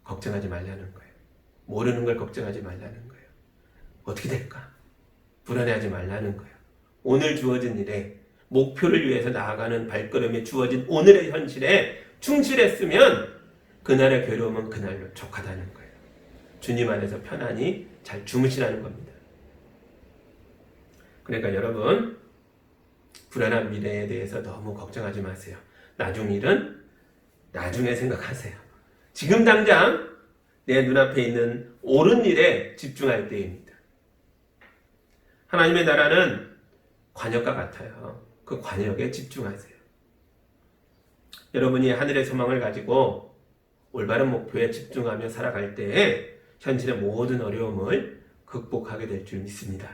걱정하지 말라는 거예요. 모르는 걸 걱정하지 말라는 거예요. 어떻게 될까? 불안해하지 말라는 거예요. 오늘 주어진 일에 목표를 위해서 나아가는 발걸음에 주어진 오늘의 현실에 충실했으면 그날의 괴로움은 그날로 족하다는 거예요. 주님 안에서 편안히 잘 주무시라는 겁니다. 그러니까 여러분, 불안한 미래에 대해서 너무 걱정하지 마세요. 나중 일은 나중에 생각하세요. 지금 당장 내 눈앞에 있는 옳은 일에 집중할 때입니다. 하나님의 나라는 관역과 같아요. 그 관역에 집중하세요. 여러분이 하늘의 소망을 가지고 올바른 목표에 집중하며 살아갈 때에 현실의 모든 어려움을 극복하게 될 줄 믿습니다.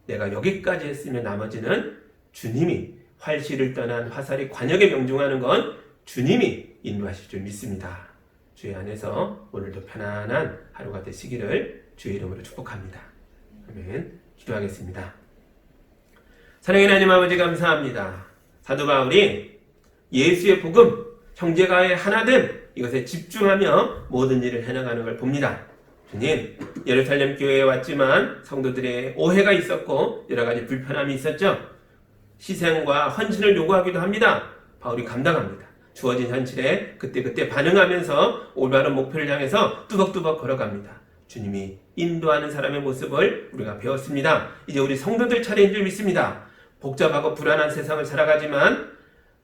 내가 여기까지 했으면 나머지는 주님이 활시를 떠난 화살이 관역에 명중하는 건 주님이 인도하실 줄 믿습니다. 주의 안에서 오늘도 편안한 하루가 되시기를 주의 이름으로 축복합니다. 아멘. 기도하겠습니다. 사랑의 하나님 아버지 감사합니다. 사도 바울이 예수의 복음, 형제가의 하나됨, 이것에 집중하며 모든 일을 해나가는 걸 봅니다. 주님, 예루살렘 교회에 왔지만 성도들의 오해가 있었고 여러 가지 불편함이 있었죠. 희생과 헌신을 요구하기도 합니다. 바울이 감당합니다. 주어진 현실에 그때그때 반응하면서 올바른 목표를 향해서 뚜벅뚜벅 걸어갑니다. 주님이 인도하는 사람의 모습을 우리가 배웠습니다. 이제 우리 성도들 차례인 줄 믿습니다. 복잡하고 불안한 세상을 살아가지만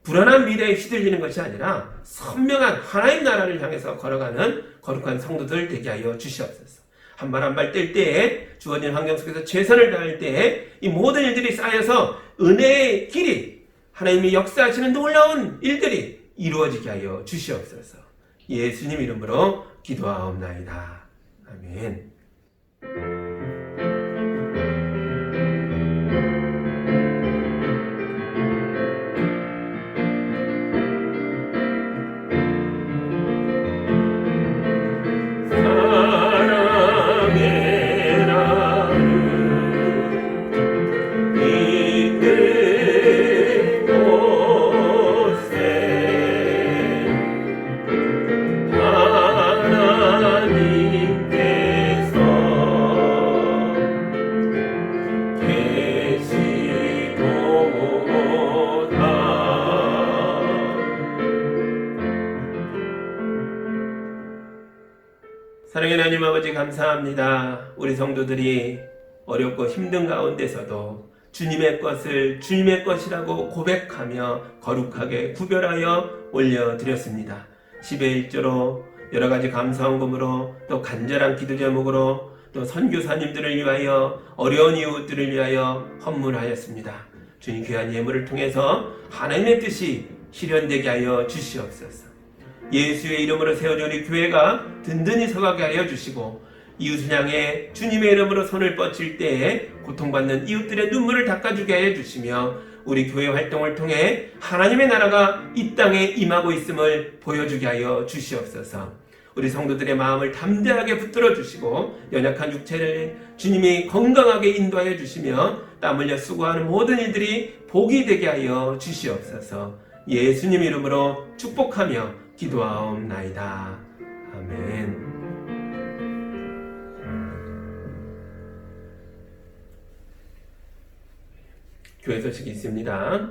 불안한 미래에 휘둘리는 것이 아니라 선명한 하나님 나라를 향해서 걸어가는 거룩한 성도들 되게 하여 주시옵소서. 한 발 한 발 뗄 때에 주어진 환경 속에서 최선을 다할 때에 이 모든 일들이 쌓여서 은혜의 길이 하나님이 역사하시는 놀라운 일들이 이루어지게 하여 주시옵소서. 예수님 이름으로 기도하옵나이다. 아멘. 사랑하는 하나님 아버지 감사합니다. 우리 성도들이 어렵고 힘든 가운데서도 주님의 것을 주님의 것이라고 고백하며 거룩하게 구별하여 올려드렸습니다. 10의 1조로 여러가지 감사헌금으로 또 간절한 기도 제목으로 또 선교사님들을 위하여 어려운 이웃들을 위하여 헌물하였습니다. 주님 귀한 예물을 통해서 하나님의 뜻이 실현되게 하여 주시옵소서. 예수의 이름으로 세워진 우리 교회가 든든히 서가게 하여 주시고 이웃을 향해 주님의 이름으로 손을 뻗칠 때에 고통받는 이웃들의 눈물을 닦아주게 하여 주시며 우리 교회 활동을 통해 하나님의 나라가 이 땅에 임하고 있음을 보여주게 하여 주시옵소서. 우리 성도들의 마음을 담대하게 붙들어 주시고 연약한 육체를 주님이 건강하게 인도하여 주시며 땀 흘려 수고하는 모든 일들이 복이 되게 하여 주시옵소서. 예수님 이름으로 축복하며 기도하옵나이다. 아멘. 교회 소식이 있습니다.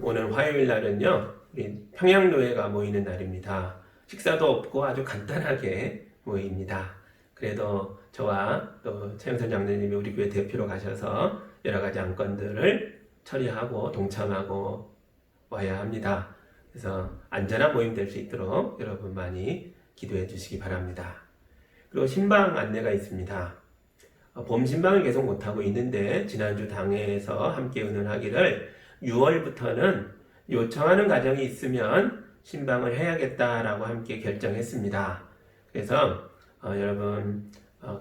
오늘 화요일 날은요, 우리 평양노회가 모이는 날입니다. 식사도 없고 아주 간단하게 모입니다. 그래도 저와 또 최영선 장로님이 우리 교회 대표로 가셔서 여러 가지 안건들을 처리하고 동참하고 와야 합니다. 그래서 안전한 모임 될 수 있도록 여러분 많이 기도해 주시기 바랍니다. 그리고 신방 안내가 있습니다. 봄 신방을 계속 못하고 있는데 지난주 당회에서 함께 의논하기를 6월부터는 요청하는 가정이 있으면 신방을 해야겠다라고 함께 결정했습니다. 그래서 여러분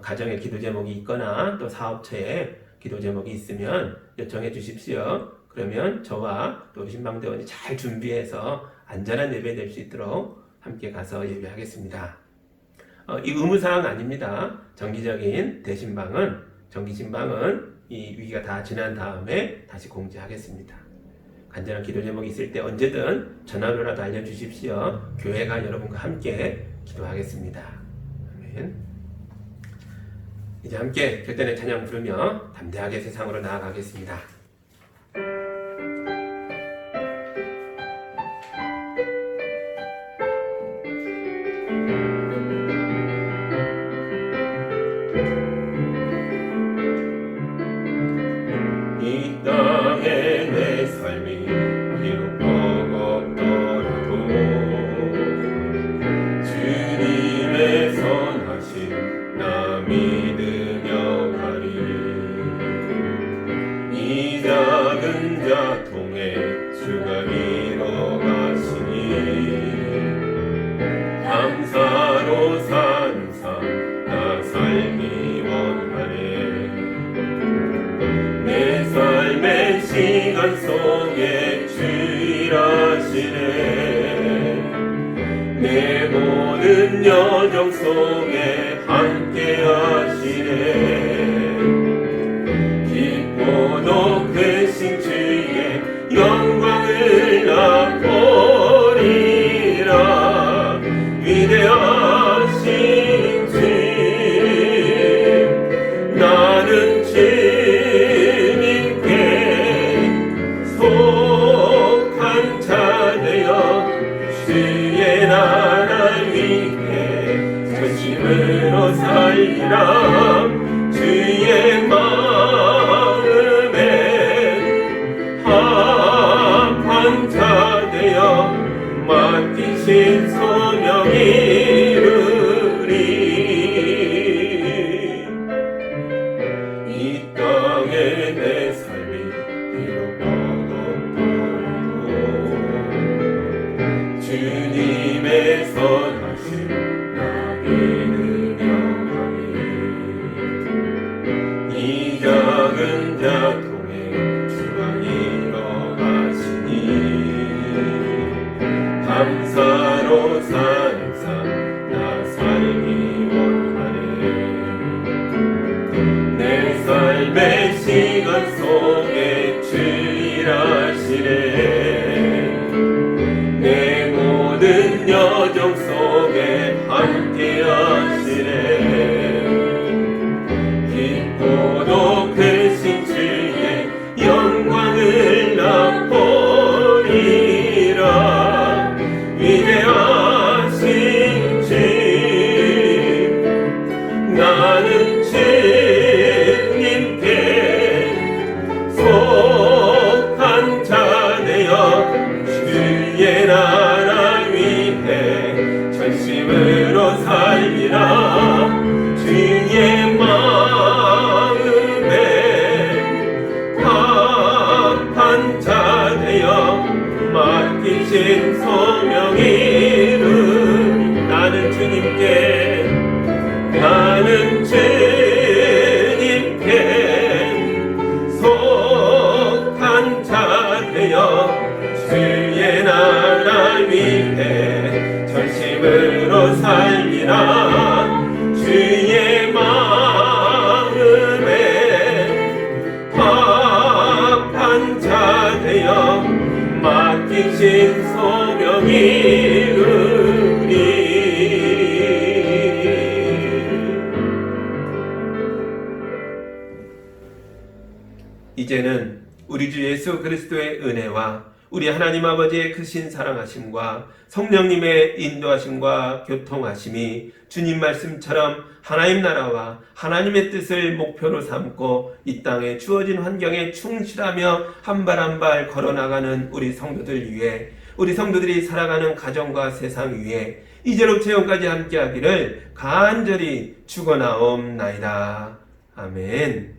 가정에 기도 제목이 있거나 또 사업처에 기도 제목이 있으면 요청해 주십시오. 그러면 저와 또 신방대원이 잘 준비해서 안전한 예배 될 수 있도록 함께 가서 예배하겠습니다. 이 의무사항 아닙니다. 정기 신방은 이 위기가 다 지난 다음에 다시 공지하겠습니다. 간절한 기도 제목이 있을 때 언제든 전화로라도 알려주십시오. 교회가 여러분과 함께 기도하겠습니다. 아멘. 이제 함께 결단의 찬양 부르며 담대하게 세상으로 나아가겠습니다. 이 땅에 내 삶이 비록 버겁더라도 주님의 선하심 나 믿으며 가리. 이 작은 자통에 주가 이뤄가시니 감사로 사는 삶 나 살기 원하네. 내 삶의 시간 속에 주 일하시네. 내 모든 여정 속에 함께 하시네. 깊고도 크신 주의 영광을 나 보리라. 위대하신 주 나는 주님께 속한 자 되어 주의 나라 위해 전심으로 살리라. 주의 마음에 합한 자 되어 맡기신 소명 이루리. 이 땅에 내 삶이 비록 버겁더라도 주님의 선하심 나 믿으며 가리. 이 작은 자통에 주가 이뤄가시니 감사로 사는 삶 나 살기 원하네. 내 삶의 시간 속에 주 일하시네. 내 모든 여정 속에 함께 하시네. 깊고도 크신 주의 영광을 나 보리라. 위대하신 주 힘으로 살리라. 주의 마음에 합한 자 되어 맡기신 소명이 이루리. 이제는 우리 주 예수 그리스도의 은혜와 우리 하나님 아버지의 크신 사랑하심과 성령님의 인도하심과 교통하심이 주님 말씀처럼 하나님 나라와 하나님의 뜻을 목표로 삼고 이 땅에 주어진 환경에 충실하며 한 발 한 발 걸어나가는 우리 성도들 위해, 우리 성도들이 살아가는 가정과 세상 위에 이제로부터 영까지 함께하기를 간절히 축원하옵나이다. 아멘.